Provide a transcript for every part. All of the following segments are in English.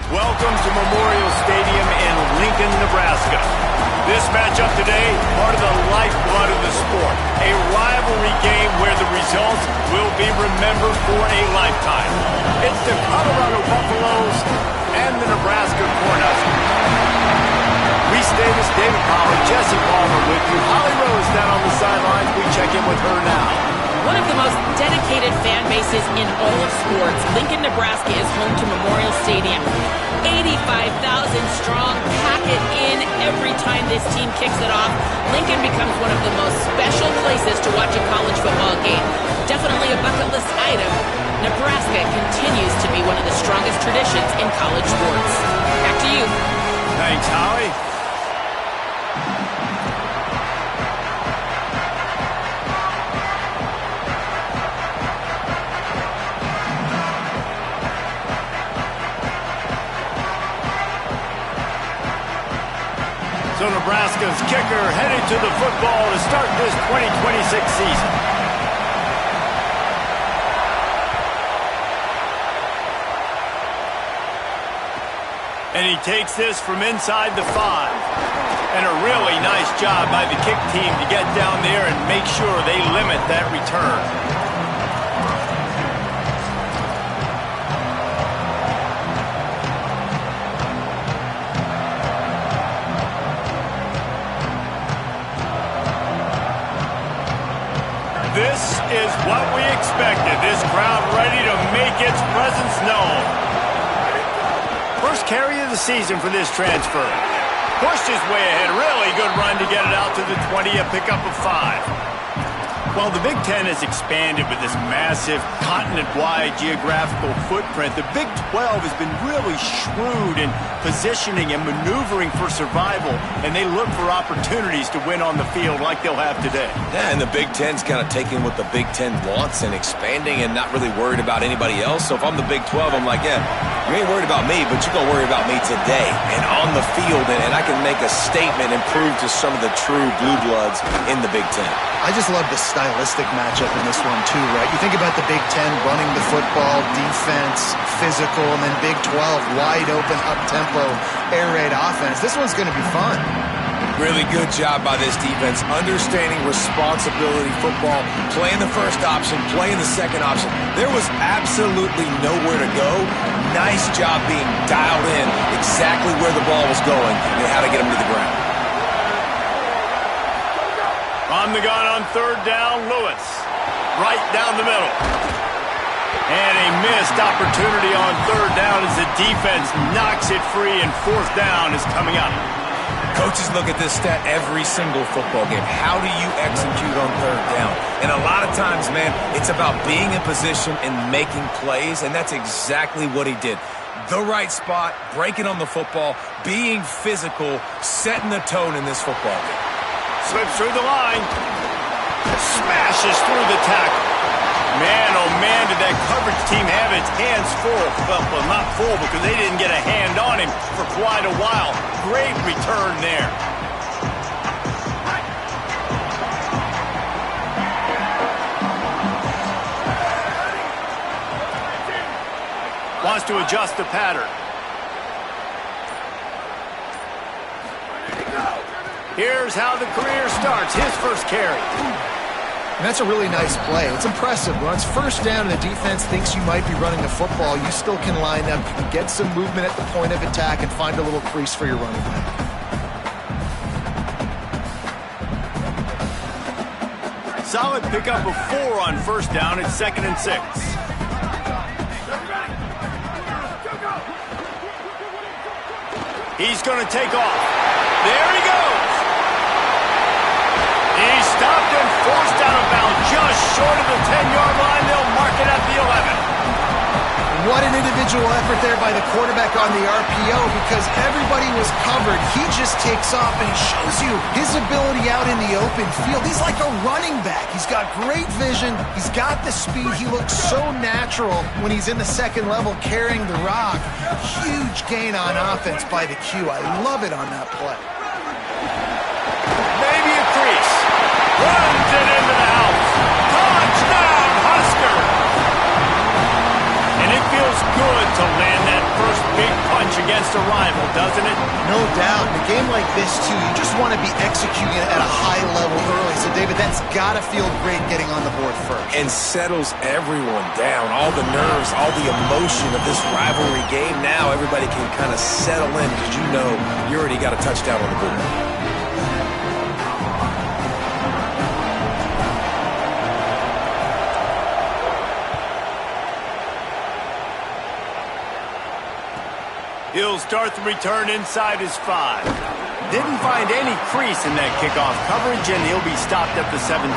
Welcome to Memorial Stadium in Lincoln, Nebraska. This matchup today, part of the lifeblood of the sport. A rivalry game where the results will be remembered for a lifetime. It's the Colorado Buffaloes and the Nebraska Cornhuskers. Reese Davis, David Pollard, Jesse Palmer with you. Holly Rose down on the sidelines. We check in with her now. One of the most dedicated fan bases in all of sports, Lincoln, Nebraska is home to Memorial Stadium. 85,000 strong, pack it in every time this team kicks it off. Lincoln becomes one of the most special places to watch a college football game. Definitely a bucket list item. Nebraska continues to be one of the strongest traditions in college sports. Back to you. Thanks, Holly. So Nebraska's kicker headed to the football to start this 2026 season. And he takes this from inside the 5. And a really nice job by the kick team to get down there and make sure they limit that return. This is what we expected. This crowd ready to make its presence known. First carry of the season for this transfer. Pushed his way ahead. Really good run to get it out to the 20, a pickup of 5. Well, the Big Ten has expanded with this massive continent-wide geographical footprint. The Big 12 has been really shrewd in positioning and maneuvering for survival, and they look for opportunities to win on the field like they'll have today. Yeah, and the Big Ten's kind of taking what the Big Ten wants and expanding and not really worried about anybody else. So if I'm the Big 12, I'm like, yeah, you ain't worried about me, but you're going to worry about me today and on the field, and I can make a statement and prove to some of the true blue bloods in the Big Ten. I just love the stylistic matchup in this one too, right? You think about the Big Ten running the football, defense, physical, and then Big 12, wide open, up-tempo, air raid offense. This one's going to be fun. Really good job by this defense, understanding responsibility football, playing the first option, playing the second option. There was absolutely nowhere to go. Nice job being dialed in exactly where the ball was going and how to get him to the ground. On the gun on third down, Lewis. Right down the middle. And a missed opportunity on third down as the defense knocks it free, and fourth down is coming up. Coaches look at this stat every single football game. How do you execute on third down? And a lot of times, man, it's about being in position and making plays, and that's exactly what he did. The right spot, breaking on the football, being physical, setting the tone in this football game. Slips through the line. Smashes through the tackle. Man, oh man, did that coverage team have its hands full. Well, not full because they didn't get a hand on him for quite a while. Great return there. Wants to adjust the pattern. Here's how the career starts. His first carry. And that's a really nice play. It's impressive. When it's first down and the defense thinks you might be running the football, you still can line up. You can get some movement at the point of attack and find a little crease for your running back. Solid pickup of 4 on first down. It's 2nd and 6. He's going to take off. There he goes. He's stopped and forced out of bounds just short of the 10-yard line. They'll mark it at the 11. What an individual effort there by the quarterback on the RPO, because everybody was covered. He just takes off, and it shows you his ability out in the open field. He's like a running back. He's got great vision. He's got the speed. He looks so natural when he's in the second level carrying the rock. Huge gain on offense by the Q. I love it on that play. Maybe a crease. Runs it into the house. Touchdown, Husker! And it feels good to land that first big punch against a rival, doesn't it? No doubt. In a game like this, too, you just want to be executing it at a high level early. So, David, that's got to feel great getting on the board first. And settles everyone down. All the nerves, all the emotion of this rivalry game. Now everybody can kind of settle in because you know you already got a touchdown on the board. He'll start the return inside his 5. Didn't find any crease in that kickoff coverage, and he'll be stopped at the 17.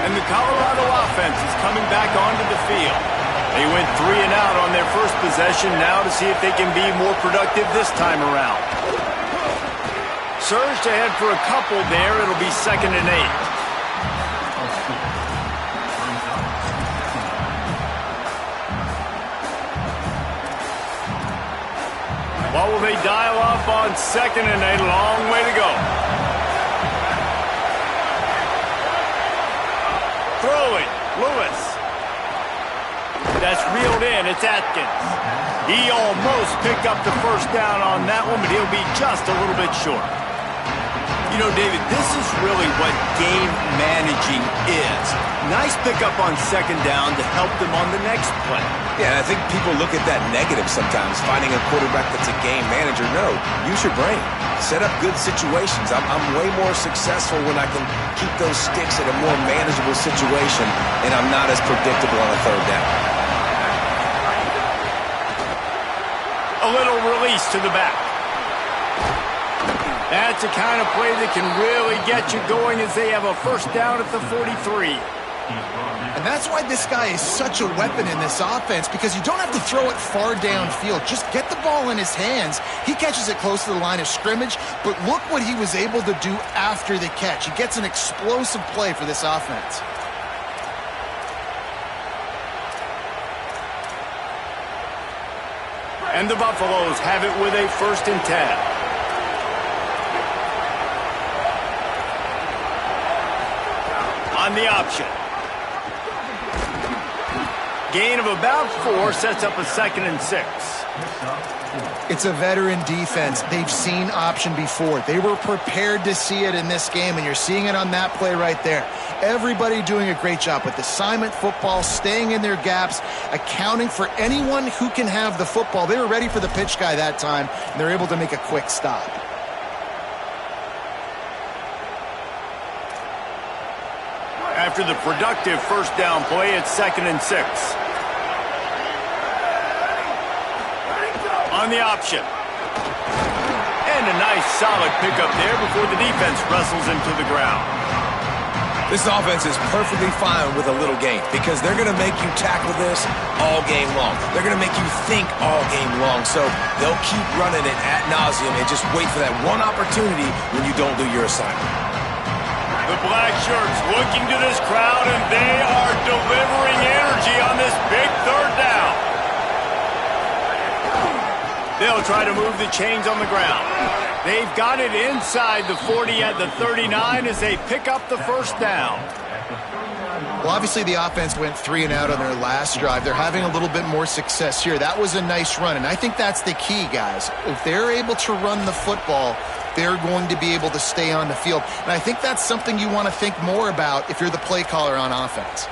And the Colorado offense is coming back onto the field. They went 3 and out on their first possession, now to see if they can be more productive this time around. Surged ahead for a couple there. It'll be 2nd and 8. What will they dial up on 2nd and 8? A long way to go. Throwing, Lewis. That's reeled in. It's Atkins. He almost picked up the first down on that one, but he'll be just a little bit short. You know, David, this is really what game managing is. Nice pickup on 2nd down to help them on the next play. Yeah, and I think people look at that negative sometimes, finding a quarterback that's a game manager. No, use your brain. Set up good situations. I'm way more successful when I can keep those sticks at a more manageable situation, and I'm not as predictable on a 3rd down. A little release to the back. That's the kind of play that can really get you going as they have a first down at the 43. And that's why this guy is such a weapon in this offense, because you don't have to throw it far downfield. Just get the ball in his hands. He catches it close to the line of scrimmage, but look what he was able to do after the catch. He gets an explosive play for this offense. And the Buffaloes have it with a 1st and 10. On the option. Gain of about 4 sets up a 2nd and 6. It's a veteran defense. They've seen option before. They were prepared to see it in this game, and you're seeing it on that play right there. Everybody doing a great job with assignment football, staying in their gaps, accounting for anyone who can have the football. They were ready for the pitch guy that time, and they're able to make a quick stop. After the productive first down play, it's 2nd and 6. On the option. And a nice solid pickup there before the defense wrestles him to the ground. This offense is perfectly fine with a little gain because they're going to make you tackle this all game long. They're going to make you think all game long. So they'll keep running it ad nauseum and just wait for that one opportunity when you don't do your assignment. The black shirts looking to this crowd, and they are delivering energy on this big 3rd down. They'll try to move the chains on the ground. They've got it inside the 40 at the 39 as they pick up the first down. Well, obviously the offense went 3 and out on their last drive. They're having a little bit more success here. That was a nice run, and I think that's the key, guys. If they're able to run the football, they're going to be able to stay on the field. And I think that's something you want to think more about if you're the play caller on offense.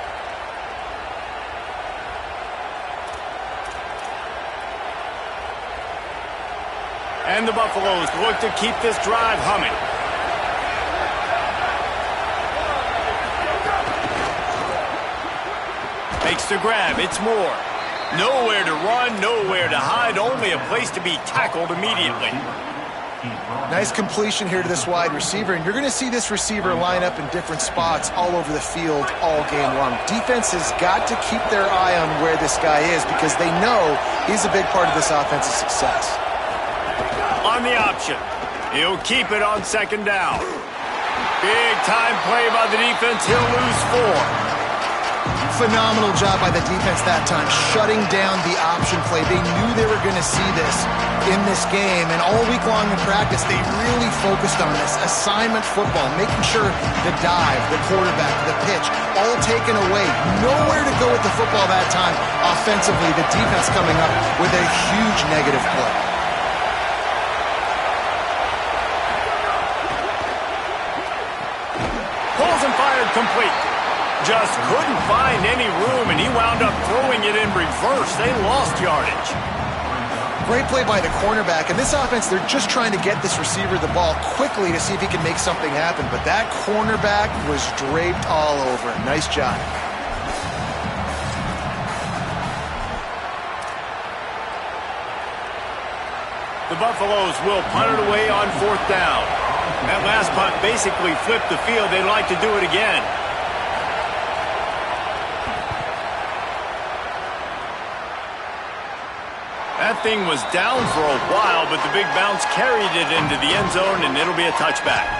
And the Buffaloes look to keep this drive humming. Makes the grab. It's Moore. Nowhere to run, nowhere to hide, only a place to be tackled immediately. Nice completion here to this wide receiver, and you're going to see this receiver line up in different spots all over the field all game long. Defense has got to keep their eye on where this guy is because they know he's a big part of this offense's success. On the option. He'll keep it on 2nd down. Big time play by the defense. He'll lose 4. Phenomenal job by the defense that time, shutting down the option play. They knew they were going to see this in this game, and all week long in practice, they really focused on this assignment football, making sure the dive, the quarterback, the pitch, all taken away. Nowhere to go with the football that time. Offensively, the defense coming up with a huge negative play. Pulls and fired complete. Just couldn't find any room, and he wound up throwing it in reverse. They lost yardage. Great play by the cornerback. In this offense, they're just trying to get this receiver the ball quickly to see if he can make something happen. But that cornerback was draped all over him. Nice job. The Buffaloes will punt it away on 4th down. That last punt basically flipped the field. They'd like to do it again. That thing was down for a while, but the big bounce carried it into the end zone, and it'll be a touchback.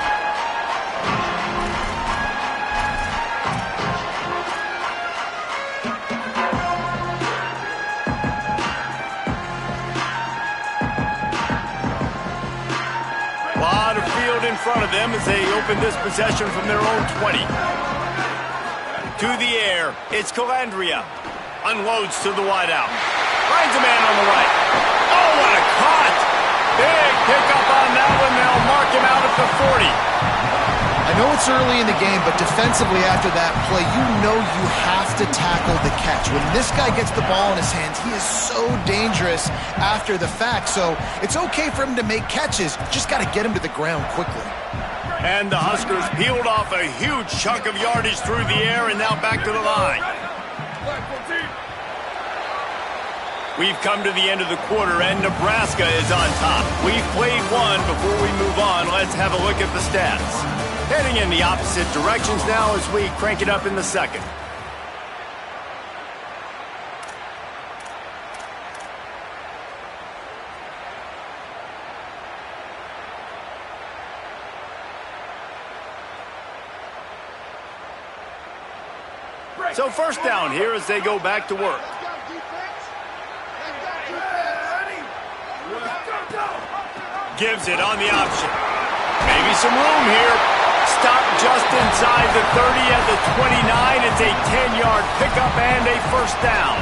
A lot of field in front of them as they open this possession from their own 20. To the air, it's Calandria. Unloads to the wideout. Finds a man on the right. Oh, what a cut! Big pickup on that one. They'll mark him out at the 40. I know it's early in the game, but defensively after that play, you know you have to tackle the catch. When this guy gets the ball in his hands, he is so dangerous after the fact. So it's okay for him to make catches. Just got to get him to the ground quickly. And the Huskers peeled off a huge chunk of yardage through the air and now back to the line. We've come to the end of the quarter, and Nebraska is on top. We've played one. Before we move on, let's have a look at the stats. Heading in the opposite directions now as we crank it up in the second. So first down here as they go back to work. Gives it on the option. Maybe some room here. Stop just inside the 30 at the 29. It's a 10-yard pickup and a first down.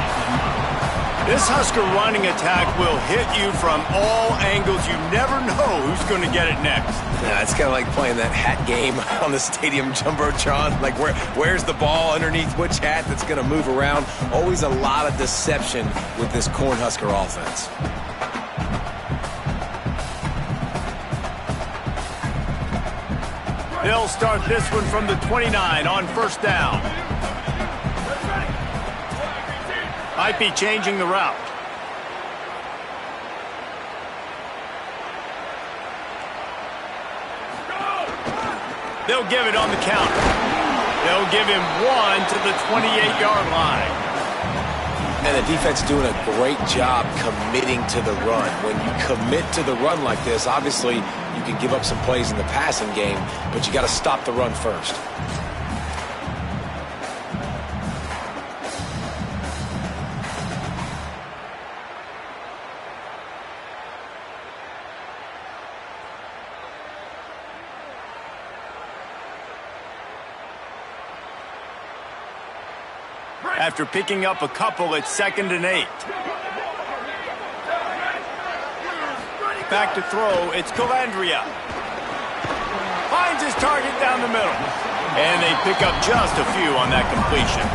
This Husker running attack will hit you from all angles. You never know who's going to get it next. Yeah, it's kind of like playing that hat game on the stadium jumbotron. Like where's the ball underneath which hat that's going to move around. Always a lot of deception with this Cornhusker offense. They'll start this one from the 29 on first down. Might be changing the route. They'll give it on the counter. They'll give him one to the 28-yard line. And the defense doing a great job committing to the run. When you commit to the run like this, obviously you can give up some plays in the passing game, but you got to stop the run first. After picking up a couple, it's 2nd and 8. Back to throw, it's Calandria. Finds his target down the middle. And they pick up just a few on that completion.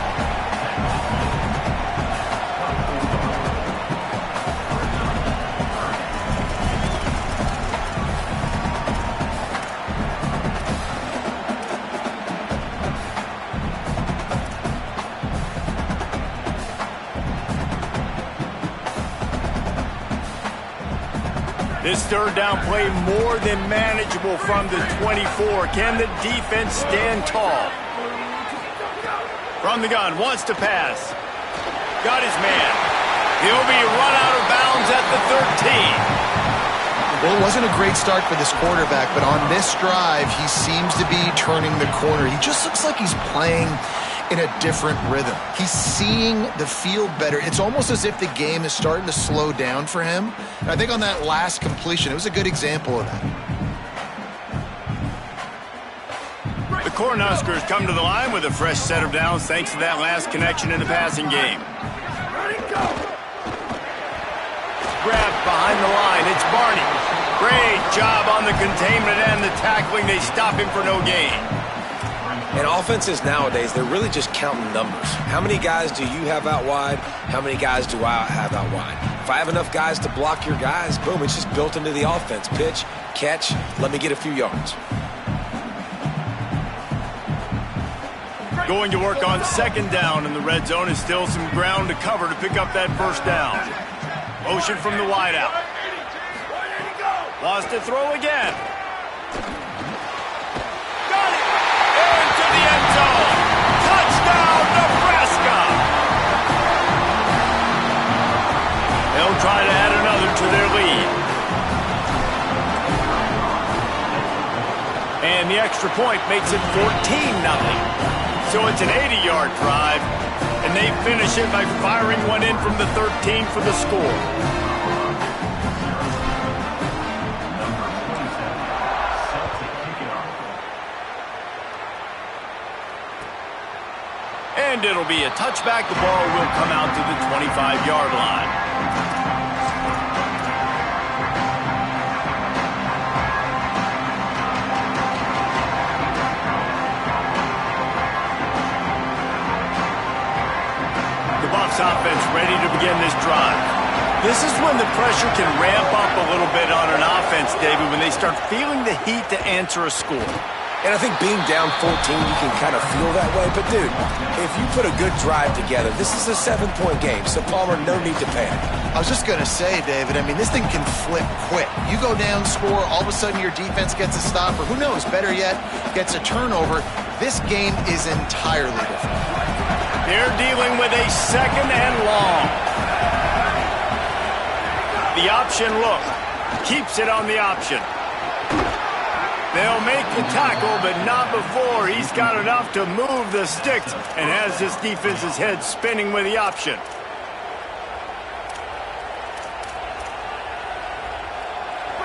This third down play more than manageable from the 24. Can the defense stand tall? From the gun, wants to pass. Got his man. He'll be run out of bounds at the 13. Well, it wasn't a great start for this quarterback, but on this drive, he seems to be turning the corner. He just looks like he's playing in a different rhythm. He's seeing the field better. It's almost as if the game is starting to slow down for him. And I think on that last completion, it was a good example of that. The Cornhuskers come to the line with a fresh set of downs thanks to that last connection in the passing game. Grabbed behind the line. It's Barney. Great job on the containment and the tackling. They stop him for no gain. And offenses nowadays, they're really just counting numbers. How many guys do you have out wide? How many guys do I have out wide? If I have enough guys to block your guys, boom, it's just built into the offense. Pitch, catch, let me get a few yards. Going to work on second down in the red zone is still some ground to cover to pick up that first down. Motion from the wideout. Lost to throw again. Got it! Into the end zone. Touchdown, Nebraska! They'll try to add another to their lead. And the extra point makes it 14-0. So it's an 80-yard drive, and they finish it by firing one in from the 13 for the score. And it'll be a touchback. The ball will come out to the 25-yard line. Offense ready to begin this drive. This is when the pressure can ramp up a little bit on an offense, David, when they start feeling the heat to answer a score. And I think being down 14, you can kind of feel that way. But, dude, if you put a good drive together, this is a 7-point game. So, Palmer, no need to panic. I was just going to say, David, I mean, this thing can flip quick. You go down, score, all of a sudden your defense gets a stop, or who knows, better yet, gets a turnover. This game is entirely different. They're dealing with a second and long. The option look. Keeps it on the option. They'll make the tackle, but not before he's got enough to move the sticks and has this defense's head spinning with the option.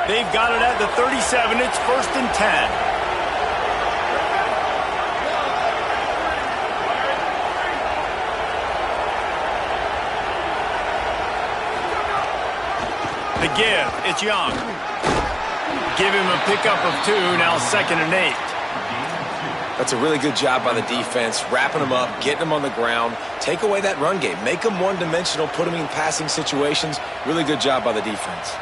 They've got it at the 37. It's 1st and 10. The give, it's Young. Give him a pickup of 2, now 2nd and 8. That's a really good job by the defense, wrapping them up, getting them on the ground. Take away that run game. Make them one-dimensional, put them in passing situations. Really good job by the defense.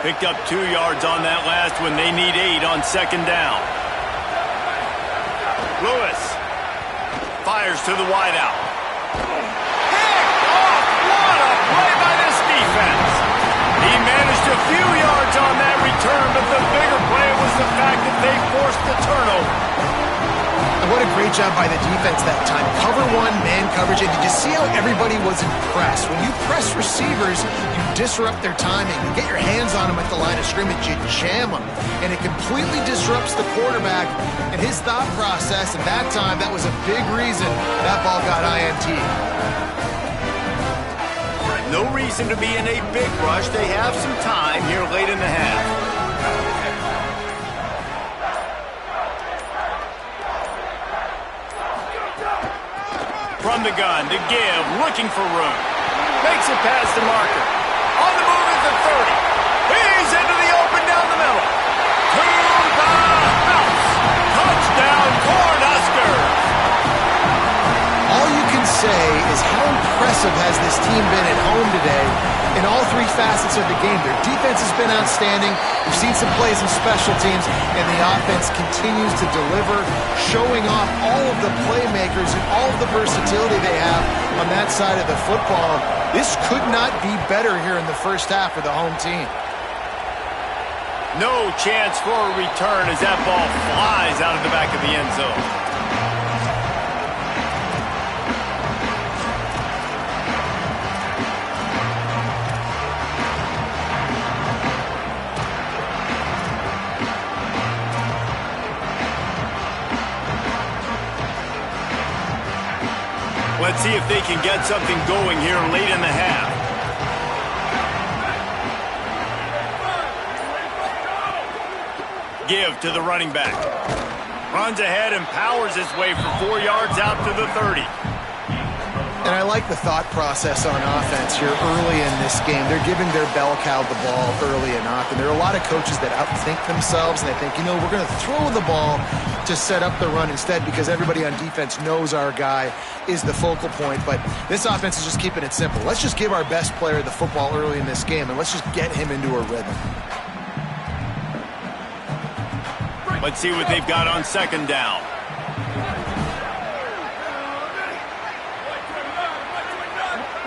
Picked up 2 yards on that last one. They need 8 on second down. Lewis fires to the wideout. Picked off! What a play by this defense! He managed a few yards on that return, but the bigger play was the fact that they forced the turnover. And what a great job by the defense that time. Cover 1, man coverage, and did you see how everybody was impressed? When you press receivers, you disrupt their timing. You get your hands on them at the line of scrimmage, you jam them, and it completely disrupts the quarterback and his thought process. And that time, that was a big reason that ball got INT. No reason to be in a big rush. They have some time here late in the half. From the gun to give, looking for room. Makes it past the marker. On the move at the 30. He's into the open down the middle. To the house. Touchdown, Cornhuskers. All you can say is how impressive has this team been at home today in all 3 facets of the game. Their defense has been outstanding. We've seen some plays in special teams, and the offense continues to deliver, showing off all of the playmakers and all of the versatility they have on that side of the football. This could not be better here in the first half for the home team. No chance for a return as that ball flies out of the back of the end zone. see if they can get something going here late in the half. Give to the running back. Runs ahead and powers his way for 4 yards out to the 30. And I like the thought process on offense here early in this game. They're giving their bell cow the ball early enough. And there are a lot of coaches that outthink themselves, and they think, you know, we're going to throw the ball to set up the run instead because everybody on defense knows our guy is the focal point. But this offense is just keeping it simple. Let's just give our best player the football early in this game, and let's just get him into a rhythm. Let's see what they've got on second down.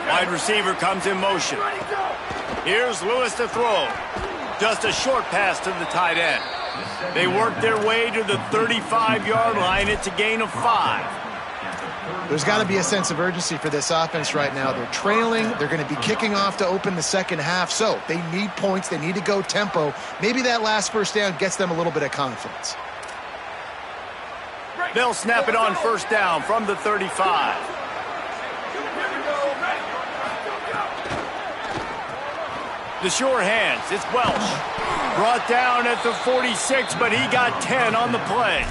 Wide receiver comes in motion. Here's Lewis to throw. Just a short pass to the tight end. They work their way to the 35-yard line. It's a gain of 5. There's got to be a sense of urgency for this offense right now. They're trailing. They're going to be kicking off to open the second half. So they need points. They need to go tempo. Maybe that last first down gets them a little bit of confidence. They'll snap it on first down from the 35. The sure hands, it's Welsh. Brought down at the 46, but he got 10 on the play.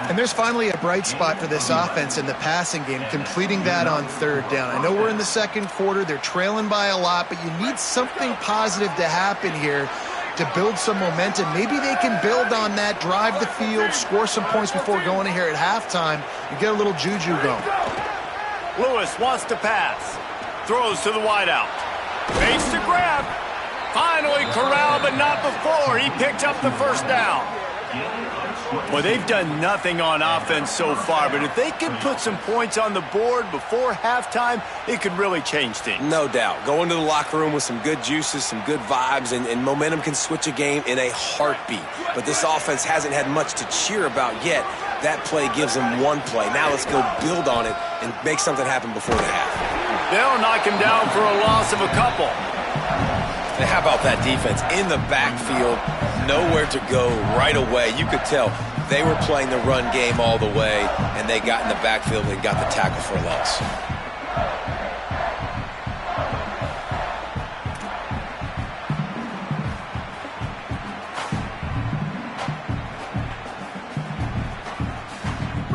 And there's finally a bright spot for this offense in the passing game, completing that on third down. I know we're in the second quarter. They're trailing by a lot, but you need something positive to happen here to build some momentum. Maybe they can build on that, drive the field, score some points before going in here at halftime, and get a little juju going. Lewis wants to pass. Throws to the wideout. Fakes to grab. Finally corralled, but not before. He picked up the first down. Well, they've done nothing on offense so far, but if they can put some points on the board before halftime, it could really change things. No doubt. Go into the locker room with some good juices, some good vibes, and momentum can switch a game in a heartbeat. But this offense hasn't had much to cheer about yet. That play gives them one play. Now let's go build on it and make something happen before the half. They'll knock him down for a loss of a couple. And how about that defense in the backfield, nowhere to go right away. You could tell they were playing the run game all the way, and they got in the backfield and got the tackle for a loss.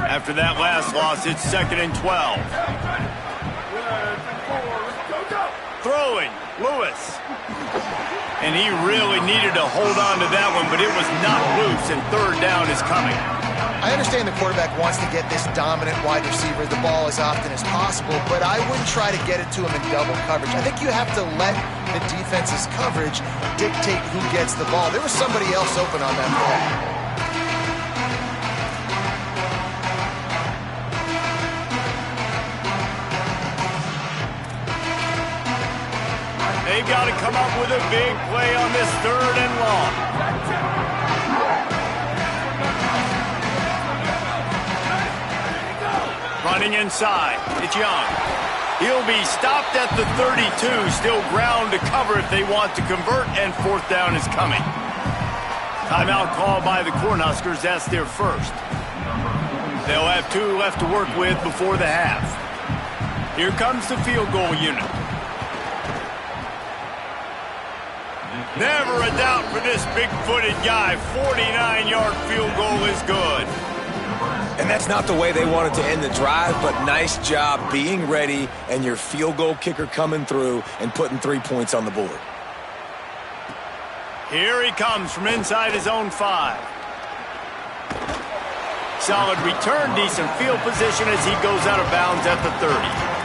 After that last loss, it's 2nd and 12. Throwing, Lewis. And he really needed to hold on to that one, but it was not loose, and third down is coming. I understand the quarterback wants to get this dominant wide receiver the ball as often as possible, but I wouldn't try to get it to him in double coverage. I think you have to let the defense's coverage dictate who gets the ball. There was somebody else open on that play. They've got to come up with a big play on this 3rd and long. Running inside, it's Young. He'll be stopped at the 32, still ground to cover if they want to convert, and 4th down is coming. Timeout called by the Cornhuskers, that's their first. They'll have 2 left to work with before the half. Here comes the field goal unit. Never a doubt for this big-footed guy. 49-yard field goal is good. And that's not the way they wanted to end the drive, but nice job being ready and your field goal kicker coming through and putting 3 points on the board. Here he comes from inside his own 5. Solid return, decent field position as he goes out of bounds at the 30.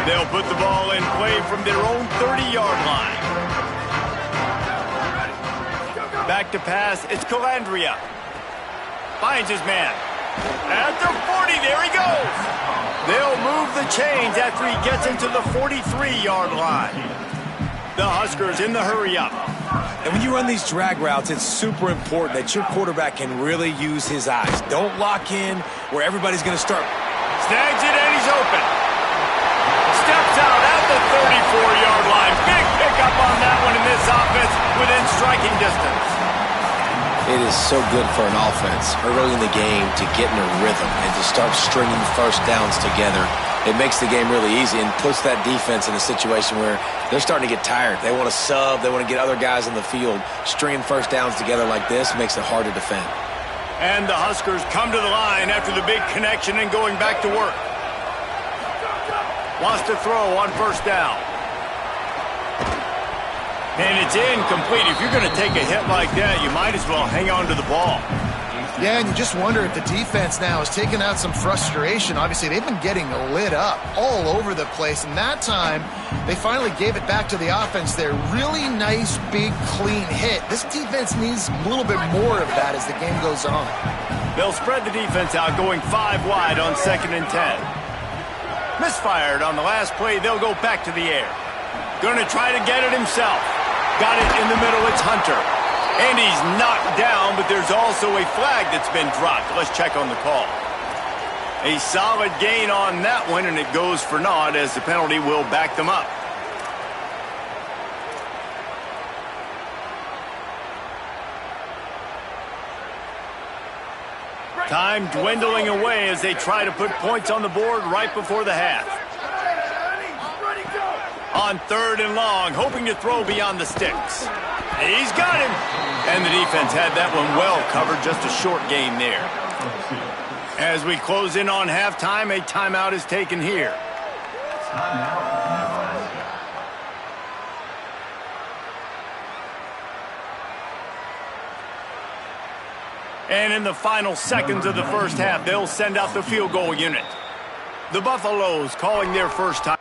They'll put the ball in play from their own 30-yard line. Back to pass, it's Calandria. Finds his man. At the 40, there he goes. They'll move the chains after he gets into the 43-yard line. The Huskers in the hurry-up. And when you run these drag routes, it's super important that your quarterback can really use his eyes. Don't lock in where everybody's going to start Snags it, and he's open. Steps out at the 34-yard line. Big pickup on that one in this offense within striking distance. It is so good for an offense early in the game to get in a rhythm and to start stringing first downs together. It makes the game really easy and puts that defense in a situation where they're starting to get tired. They want to sub. They want to get other guys on the field. Stringing first downs together like this makes it hard to defend. And the Huskers come to the line after the big connection and going back to work. Wants to throw on first down. And it's incomplete. If you're going to take a hit like that, you might as well hang on to the ball. Yeah, and you just wonder if the defense now is taking out some frustration. Obviously, they've been getting lit up all over the place, and that time they finally gave it back to the offense there. Really nice, big, clean hit. This defense needs a little bit more of that as the game goes on. They'll spread the defense out, going 5 wide on 2nd and 10. Misfired on the last play. They'll go back to the air. Going to try to get it himself. Got it in the middle. It's Hunter. And he's knocked down, but there's also a flag that's been dropped. Let's check on the call. A solid gain on that one, and it goes for naught as the penalty will back them up. Time dwindling away as they try to put points on the board right before the half. On 3rd and long, hoping to throw beyond the sticks. He's got him. And the defense had that one well covered. Just a short gain there. As we close in on halftime, a timeout is taken here. And in the final seconds of the first half, they'll send out the field goal unit. The Buffaloes calling their first time.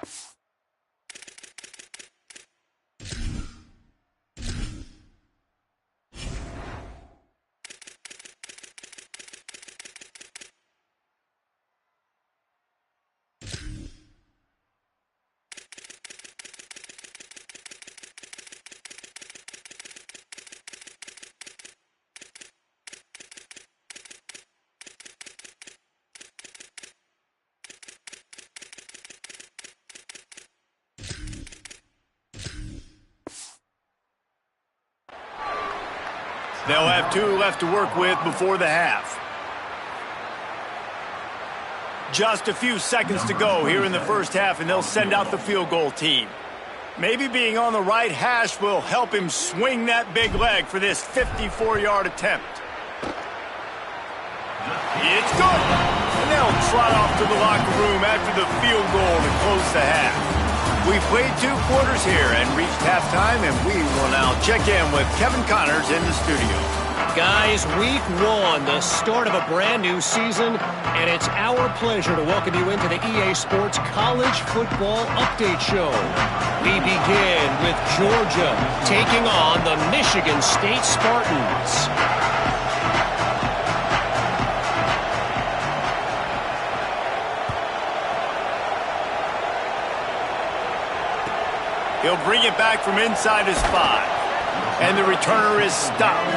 They'll have 2 left to work with before the half. Just a few seconds to go here in the first half, and they'll send out the field goal team. Maybe being on the right hash will help him swing that big leg for this 54-yard attempt. It's good. And they'll trot off to the locker room after the field goal to close the half. We've played 2 quarters here and reached halftime, and we will now check in with Kevin Connors in the studio. Guys, week 1, the start of a brand new season, and it's our pleasure to welcome you into the EA Sports College Football Update Show. We begin with Georgia taking on the Michigan State Spartans. He'll bring it back from inside his 5. And the returner is stopped.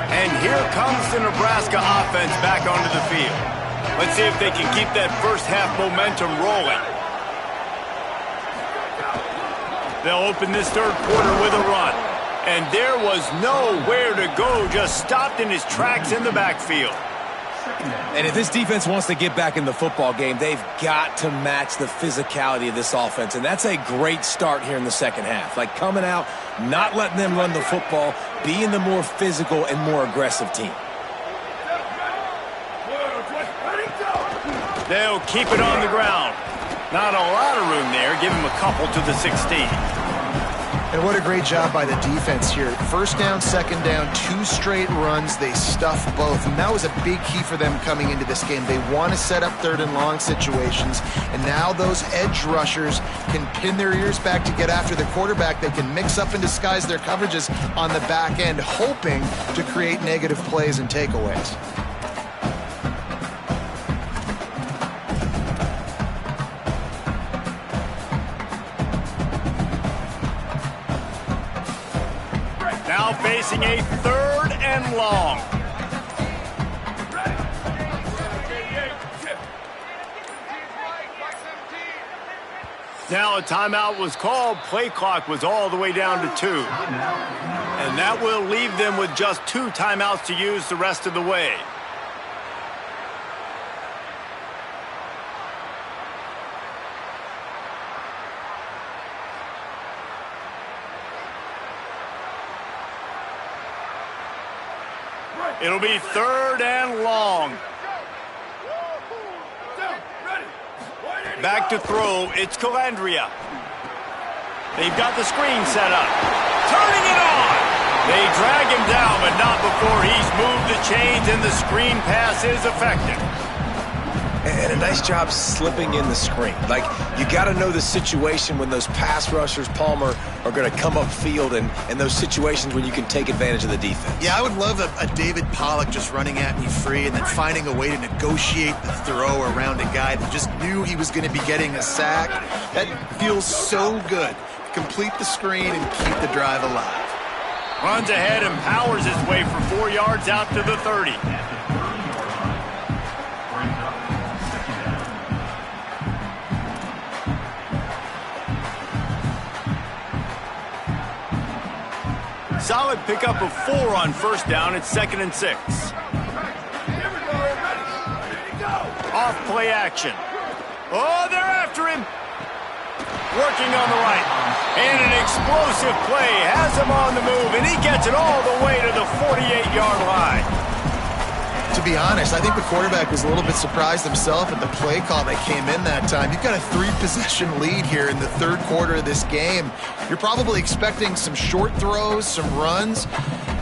And here comes the Nebraska offense back onto the field. Let's see if they can keep that first half momentum rolling. They'll open this 3rd quarter with a run. And there was nowhere to go, just stopped in his tracks in the backfield. And if this defense wants to get back in the football game, they've got to match the physicality of this offense. And that's a great start here in the second half. Like coming out, not letting them run the football, being the more physical and more aggressive team. They'll keep it on the ground. Not a lot of room there. Give him a couple to the 16. And what a great job by the defense here. First down, second down, 2 straight runs. They stuffed both. And that was a big key for them coming into this game. They want to set up 3rd and long situations. And now those edge rushers can pin their ears back to get after the quarterback. They can mix up and disguise their coverages on the back end, hoping to create negative plays and takeaways. facing a 3rd and long. Now a timeout was called. Play clock was all the way down to 2. And that will leave them with just 2 timeouts to use the rest of the way. It'll be 3rd and long. Back to throw, it's Calandria. They've got the screen set up. Turning it on! They drag him down, but not before he's moved the chains, and the screen pass is effective. And a nice job slipping in the screen. Like, you got to know the situation when those pass rushers, Palmer, are going to come upfield, and those situations when you can take advantage of the defense. Yeah, I would love a David Pollock just running at me free and then finding a way to negotiate the throw around a guy that just knew he was going to be getting a sack. That feels so good. Complete the screen and keep the drive alive. Runs ahead and powers his way for 4 yards out to the 30. Solid pickup of 4 on 1st down. It's 2nd and 6. Off play action. Oh, they're after him. Working on the right. And an explosive play has him on the move, and he gets it all the way to the 48-yard line. To be honest, I think the quarterback was a little bit surprised himself at the play call that came in that time. You've got a 3-possession lead here in the 3rd quarter of this game. You're probably expecting some short throws, some runs.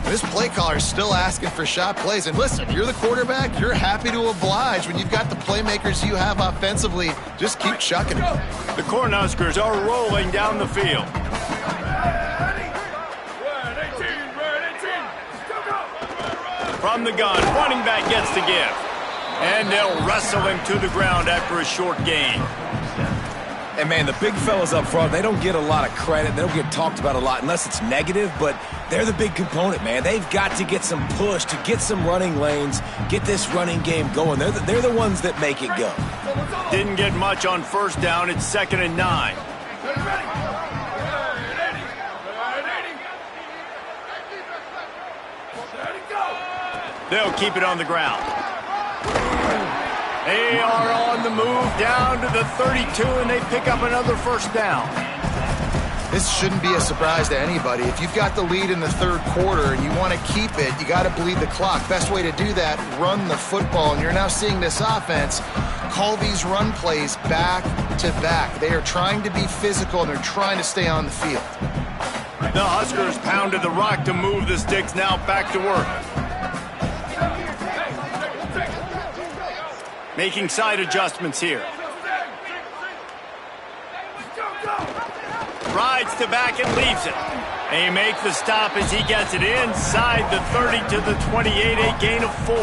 This play caller is still asking for shot plays. And listen, you're the quarterback. You're happy to oblige when you've got the playmakers you have offensively. Just keep chucking it. The Cornhuskers are rolling down the field. From the gun, running back gets the give. And they'll wrestle him to the ground after a short gain. And, man, the big fellas up front, they don't get a lot of credit. They don't get talked about a lot unless it's negative, but they're the big component, man. They've got to get some push, to get some running lanes, get this running game going. They're the ones that make it go. Didn't get much on 1st down. It's 2nd and 9. They'll keep it on the ground. They are on the move down to the 32, and they pick up another 1st down. This shouldn't be a surprise to anybody. If you've got the lead in the 3rd quarter and you want to keep it, you got to bleed the clock. Best way to do that, run the football. And you're now seeing this offense call these run plays back to back. They are trying to be physical, and they're trying to stay on the field. The Huskers pounded the rock to move the sticks, now back to work. Making side adjustments here. Rides to back and leaves it. They make the stop as he gets it inside the 30 to the 28, a gain of 4.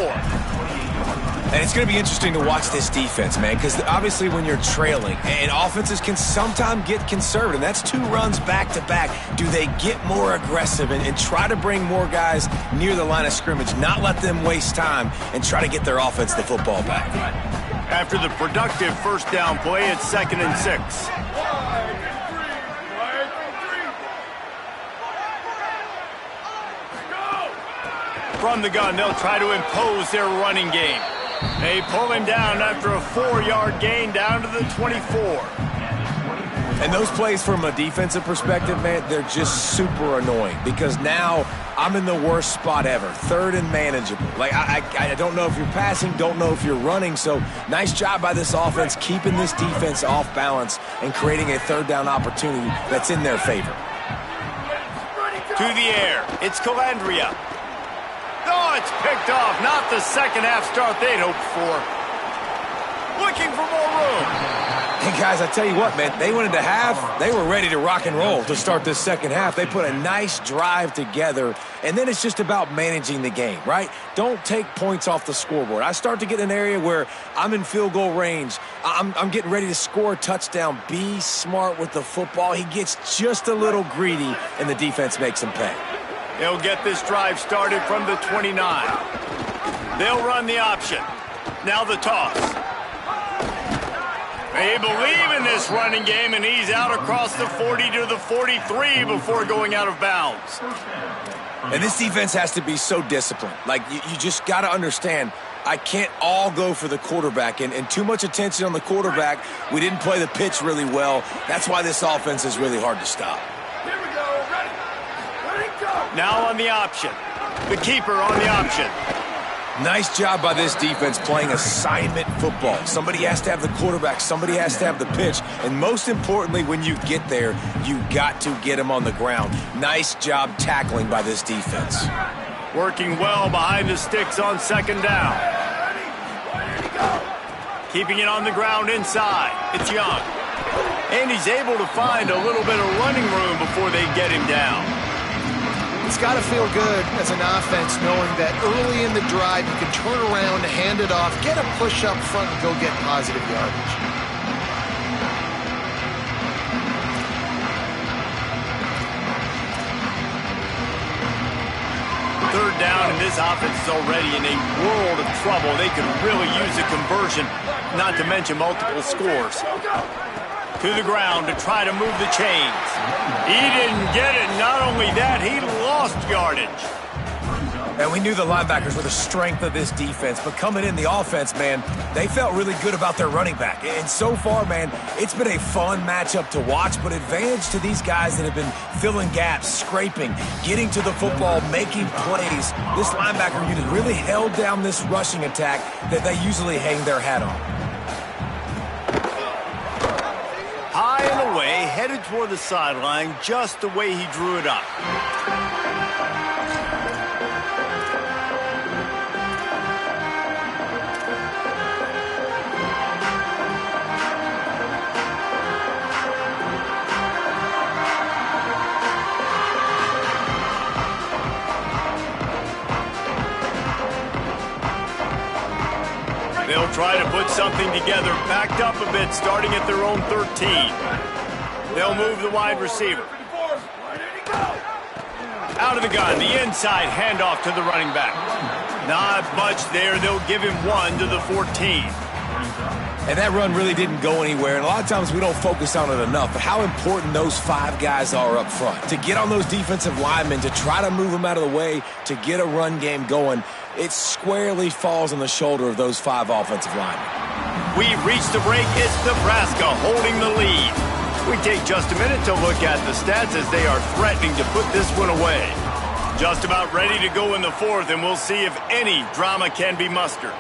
And it's going to be interesting to watch this defense, man, because obviously when you're trailing, and offenses can sometimes get conservative. That's 2 runs back-to-back. Do they get more aggressive and try to bring more guys near the line of scrimmage, not let them waste time, and try to get their offense the football back? After the productive 1st down play, it's 2nd and 6. From the gun, they'll try to impose their running game. They pull him down after a 4-yard gain down to the 24. And those plays from a defensive perspective, man, they're just super annoying because now I'm in the worst spot ever, 3rd and manageable. Like, I don't know if you're passing, don't know if you're running, so nice job by this offense keeping this defense off balance and creating a 3rd down opportunity that's in their favor. To the air, it's Calandria. Oh, it's picked off. Not the 2nd half start they'd hoped for. Looking for more room. And guys, I tell you what, man, they went into half. They were ready to rock and roll to start this 2nd half. They put a nice drive together, and then it's just about managing the game, right? Don't take points off the scoreboard. I start to get in an area where I'm in field goal range. I'm getting ready to score a touchdown. Be smart with the football. He gets just a little greedy, and the defense makes him pay. They'll get this drive started from the 29. They'll run the option. Now the toss. They believe in this running game, and he's out across the 40 to the 43 before going out of bounds. And this defense has to be so disciplined. Like, you just got to understand, I can't all go for the quarterback. And too much attention on the quarterback. We didn't play the pitch really well. That's why this offense is really hard to stop. Here we go. Ready. Ready, go. Now on the option. The keeper on the option. Nice job by this defense playing assignment football. Somebody has to have the quarterback. Somebody has to have the pitch. And most importantly, when you get there, you got to get him on the ground. Nice job tackling by this defense. Working well behind the sticks on second down. Keeping it on the ground inside. It's Young. And he's able to find a little bit of running room before they get him down. It's got to feel good as an offense knowing that early in the drive you can turn around, hand it off, get a push up front, and go get positive yardage. Third down, and this offense is already in a world of trouble. They could really use a conversion, not to mention multiple scores. To the ground to try to move the chains. He didn't get it. Not only that, he lost yardage. And we knew the linebackers were the strength of this defense, but coming in the offense, man, they felt really good about their running back. And so far, man, it's been a fun matchup to watch, but advantage to these guys that have been filling gaps, scraping, getting to the football, making plays. This linebacker unit really held down this rushing attack that they usually hang their hat on. High and away, headed toward the sideline, just the way he drew it up. They'll try to put something together, backed up a bit, starting at their own 13. They'll move the wide receiver. Out of the gun, the inside handoff to the running back. Not much there. They'll give him 1 to the 14. And that run really didn't go anywhere. And a lot of times we don't focus on it enough. But how important those 5 guys are up front. To get on those defensive linemen, to try to move them out of the way, to get a run game going, it squarely falls on the shoulder of those 5 offensive linemen. We've reached the break. It's Nebraska holding the lead. We take just a minute to look at the stats as they are threatening to put this one away. Just about ready to go in the 4th, and we'll see if any drama can be mustered.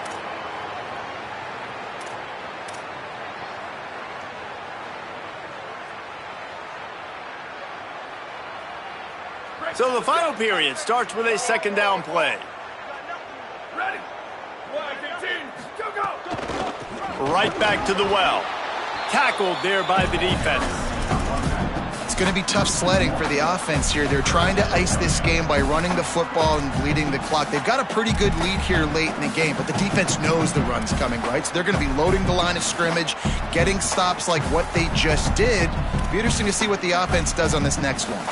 So the final period starts with a second down play. Ready. 1-15. Go. Right back to the well. Tackled there by the defense. It's going to be tough sledding for the offense here. They're trying to ice this game by running the football and bleeding the clock. They've got a pretty good lead here late in the game, but the defense knows the run's coming, right? So they're going to be loading the line of scrimmage, getting stops like what they just did. It'll be interesting to see what the offense does on this next one.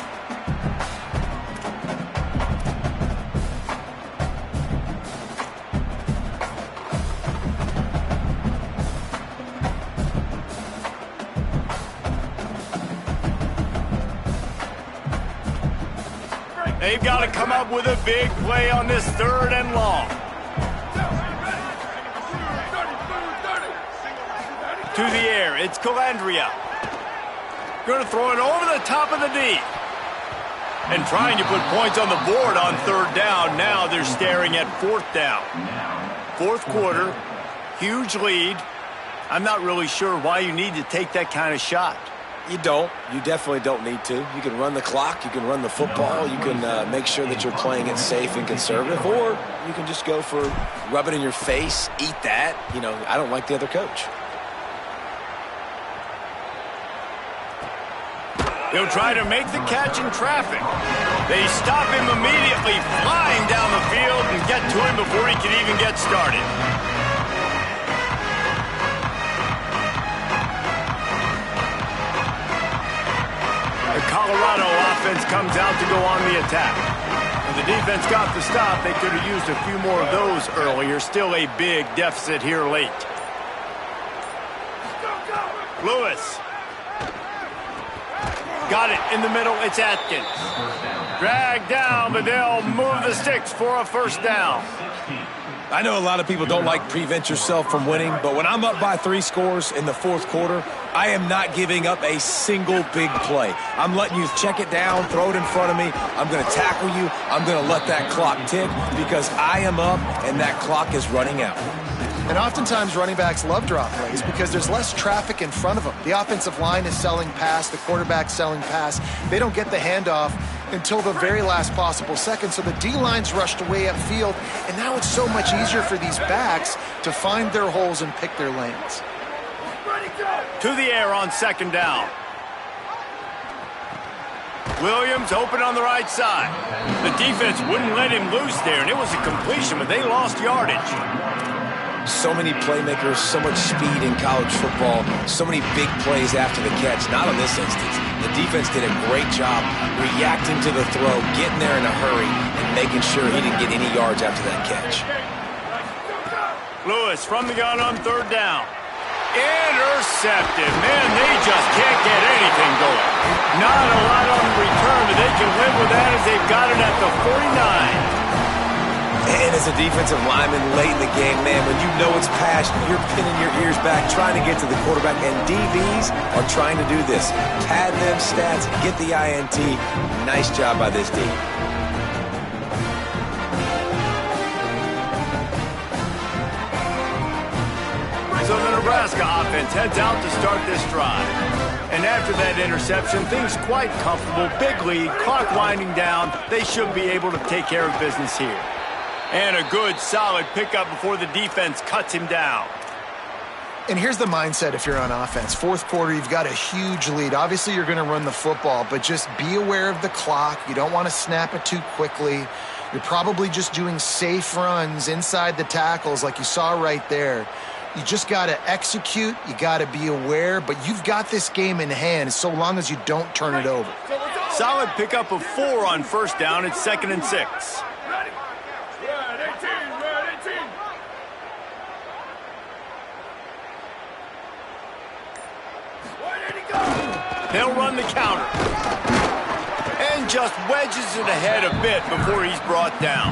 They've got to come up with a big play on this 3rd and long. To the air, it's Calandria. Going to throw it over the top of the D. And trying to put points on the board on 3rd down. Now they're staring at 4th down. 4th quarter, huge lead. I'm not really sure why you need to take that kind of shot. You don't. You definitely don't need to. You can run the clock. You can run the football. You can make sure that you're playing it safe and conservative. Or you can just go for rub it in your face, eat that. You know, I don't like the other coach. He'll try to make the catch in traffic. They stop him immediately, flying down the field and get to him before he can even get started. The Colorado offense comes out to go on the attack. When the defense got the stop, they could have used a few more of those earlier. Still a big deficit here late. Lewis. Got it in the middle. It's Atkins. Dragged down, but they'll move the sticks for a first down. I know a lot of people don't like prevent yourself from winning, but when I'm up by 3 scores in the fourth quarter, I am not giving up a single big play. I'm letting you check it down, throw it in front of me. I'm going to tackle you. I'm going to let that clock tick because I am up and that clock is running out. And oftentimes running backs love drop plays because there's less traffic in front of them. The offensive line is selling pass, the quarterback's selling pass. They don't get the handoff until the very last possible second, so the D-line's rushed away upfield, and now it's so much easier for these backs to find their holes and pick their lanes. To the air on second down. Williams open on the right side. The defense wouldn't let him loose there, and it was a completion, but they lost yardage. So many playmakers, so much speed in college football, so many big plays after the catch. Not in this instance. The defense did a great job reacting to the throw, getting there in a hurry, and making sure he didn't get any yards after that catch. Lewis from the gun on third down. Intercepted. Man, they just can't get anything going. Not a lot on the return, but they can live with that as they've got it at the 49. And as a defensive lineman late in the game, man, when you know it's passed, you're pinning your ears back, trying to get to the quarterback, and DBs are trying to do this. Pad them stats, get the INT. Nice job by this D. So the Nebraska offense heads out to start this drive. And after that interception, things quite comfortable. Big lead, clock winding down. They should be able to take care of business here. And a good, solid pickup before the defense cuts him down. And here's the mindset if you're on offense. Fourth quarter, you've got a huge lead. Obviously, you're going to run the football, but just be aware of the clock. You don't want to snap it too quickly. You're probably just doing safe runs inside the tackles like you saw right there. You just got to execute. You got to be aware, but you've got this game in hand so long as you don't turn it over. Solid pickup of 4 on first down. It's 2nd and 6. They'll run the counter. And just wedges it ahead a bit before he's brought down.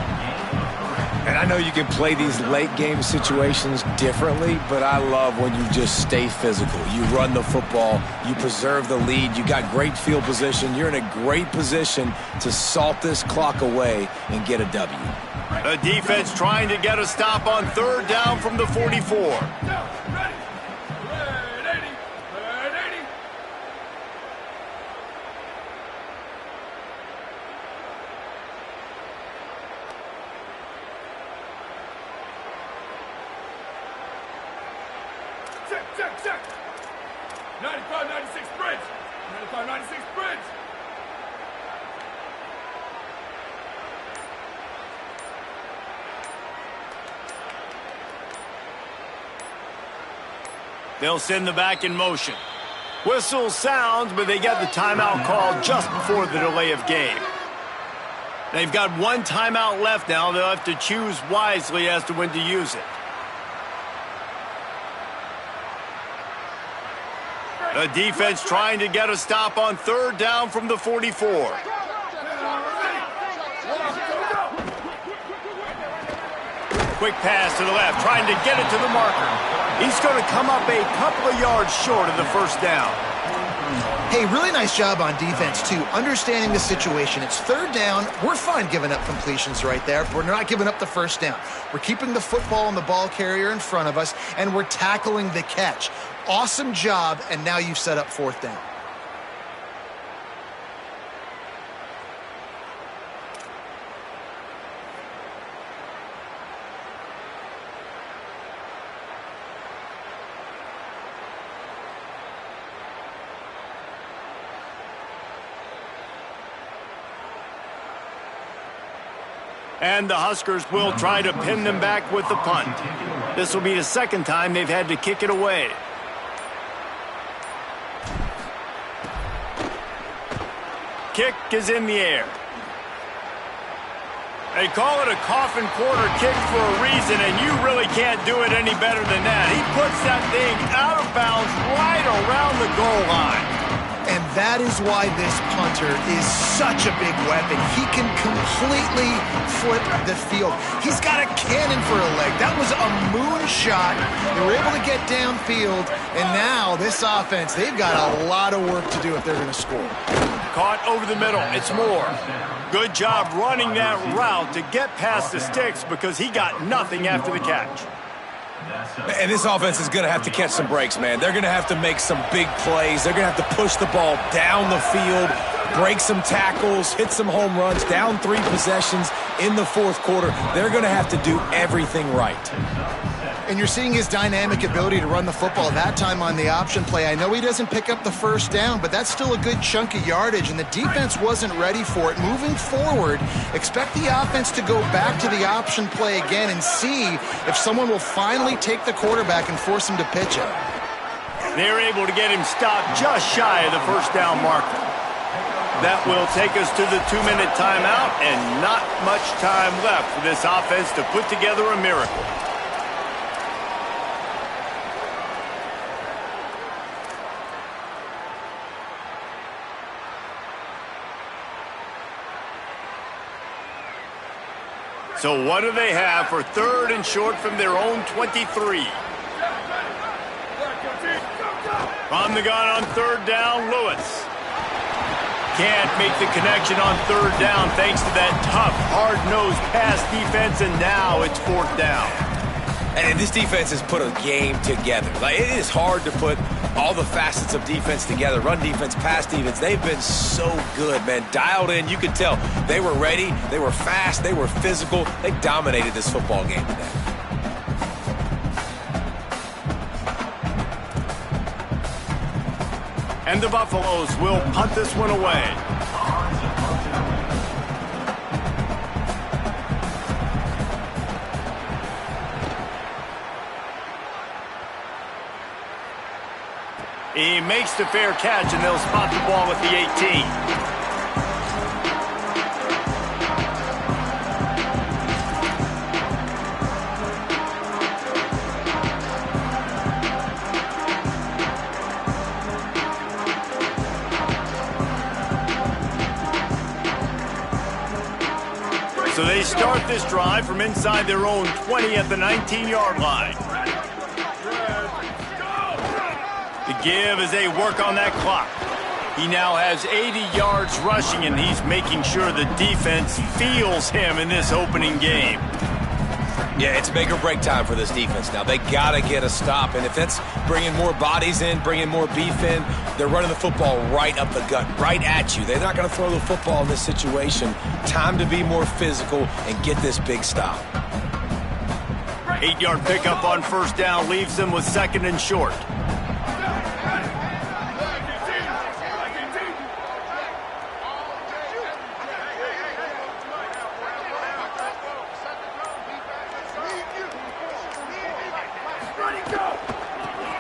And I know you can play these late game situations differently, but I love when you just stay physical. You run the football, you preserve the lead, you got great field position, you're in a great position to salt this clock away and get a W. The defense trying to get a stop on third down from the 44. Check. 95-96 bridge. 95-96 bridge. They'll send the back in motion. Whistle sounds, but they get the timeout called just before the delay of game. They've got one timeout left now. They'll have to choose wisely as to when to use it. The defense trying to get a stop on third down from the 44. Quick pass to the left, trying to get it to the marker. He's going to come up a couple of yards short of the first down. Hey, really nice job on defense, too, understanding the situation. It's third down. We're fine giving up completions right there, but we're not giving up the first down. We're keeping the football and the ball carrier in front of us, and we're tackling the catch. Awesome job, and now you've set up fourth down. And the Huskers will try to pin them back with the punt. This will be the second time they've had to kick it away. kick is in the air. They call it a coffin quarter kick for a reason, and you really can't do it any better than that. He puts that thing out of bounds right around the goal line. And that is why this punter is such a big weapon. He can completely flip the field. He's got a cannon for a leg. That was a moonshot. They were able to get downfield, and now this offense, they've got a lot of work to do if they're going to score. Caught over the middle. It's Moore. Good job running that route to get past the sticks because he got nothing after the catch. And this offense is going to have to catch some breaks, man. They're going to have to make some big plays. They're going to have to push the ball down the field, break some tackles, hit some home runs, down 3 possessions in the fourth quarter. They're going to have to do everything right. And you're seeing his dynamic ability to run the football, that time on the option play. I know he doesn't pick up the first down, but that's still a good chunk of yardage, and the defense wasn't ready for it. Moving forward, expect the offense to go back to the option play again and see if someone will finally take the quarterback and force him to pitch it. They're able to get him stopped just shy of the first down marker. That will take us to the 2-minute timeout, and not much time left for this offense to put together a miracle. So what do they have for 3rd and short from their own 23? From the gun on 3rd down, Lewis. Can't make the connection on 3rd down thanks to that tough, hard-nosed pass defense, and now it's 4th down. And this defense has put a game together. Like, it is hard to put all the facets of defense together. Run defense, pass defense. They've been so good, man. Dialed in. You could tell they were ready. They were fast. They were physical. They dominated this football game today. And the Buffaloes will punt this one away. He makes the fair catch, and they'll spot the ball at the 18. So they start this drive from inside their own 20 at the 19-yard line. The give as they work on that clock. He now has 80 yards rushing, and he's making sure the defense feels him in this opening game. Yeah, it's make or break time for this defense now. They got to get a stop, and if that's bringing more bodies in, bringing more beef in, they're running the football right up the gut, right at you. They're not going to throw the football in this situation. Time to be more physical and get this big stop. 8-yard pickup on 1st down leaves them with 2nd and short.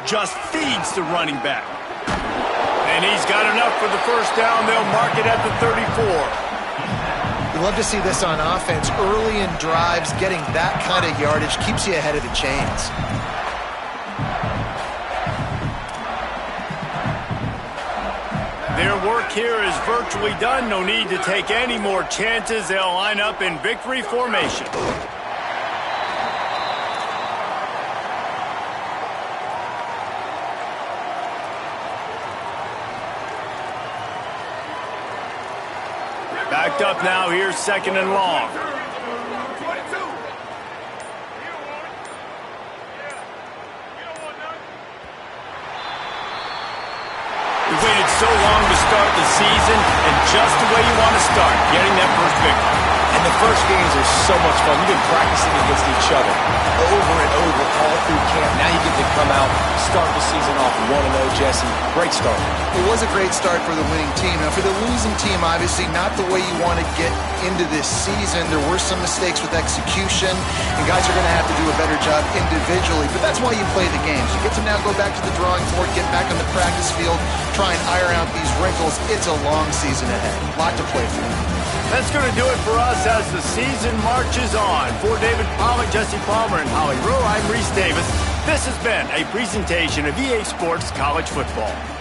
Just feeds the running back. And he's got enough for the 1st down. They'll mark it at the 34. You love to see this on offense. Early in drives, getting that kind of yardage keeps you ahead of the chains. Their work here is virtually done. No need to take any more chances. They'll line up in victory formation. Backed up now, here's 2nd and long. We waited so long to start the season, and just the way you want to start, getting that first victory. And the first games are so much fun. You've been practicing against each other over and over all through camp. Now you get to come out, start the season off 1-0, Jesse. Great start. It was a great start for the winning team. Now, for the losing team, obviously not the way you want to get into this season. There were some mistakes with execution, and guys are going to have to do a better job individually. But that's why you play the games. You get to now go back to the drawing board, get back on the practice field, try and iron out these wrinkles. It's a long season ahead. A lot to play for. That's going to do it for us as the season marches on. For David Pollack, Jesse Palmer, and Holly Rowe, I'm Reese Davis. This has been a presentation of EA Sports College Football.